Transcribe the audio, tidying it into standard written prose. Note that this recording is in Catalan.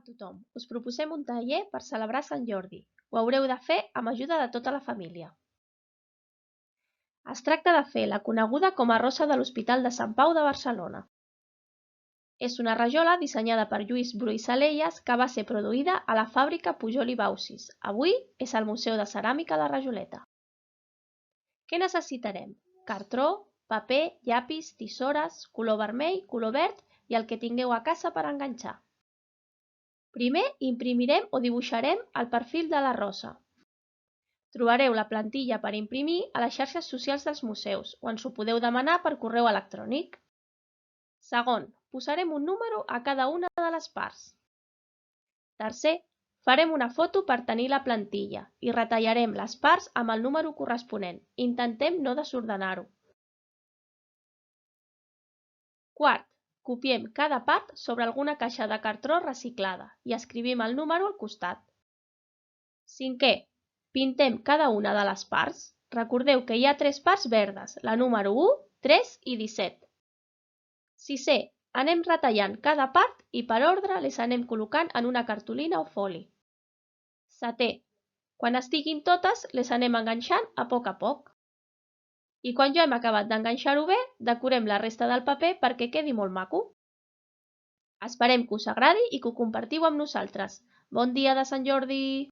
tothom, us proposem un taller per celebrar Sant Jordi. Ho haureu de fer amb ajuda de tota la família. Es tracta de fer la coneguda com a rosa de l'Hospital de Sant Pau de Barcelona. És una rajola dissenyada per Lluís Bru i Salelles que va ser produïda a la fàbrica Pujol i Baucis. Avui és al Museu de Ceràmica La Rajoleta. Què necessitarem? Cartró, paper, llapis, tisores, color vermell, color verd i el que tingueu a casa per enganxar. Primer imprimirem o dibuixarem el perfil de la rosa. Trobareu la plantilla per imprimir a les xarxes socials dels museus o ens ho podeu demanar per correu electrònic. Segon, posarem un número a cada una de les parts. Tercer, farem una foto per tenir la plantilla i retallarem les parts amb el número corresponent. Intentem no desordenar-ho. Quart, copiem cada part sobre alguna caixa de cartró reciclada i escrivim el número al costat. Cinquè, pintem cada una de les parts. Recordeu que hi ha 3 parts verdes, la número 1, 3 i 17. Sisè, anem retallant cada part i per ordre les anem col·locant en una cartolina o foli. Setè, quan estiguin totes les anem enganxant a poc. I quan ja hem acabat d'enganxar-ho bé, decorem la resta del paper perquè quedi molt maco. Esperem que us agradi i que ho compartiu amb nosaltres. Bon dia de Sant Jordi!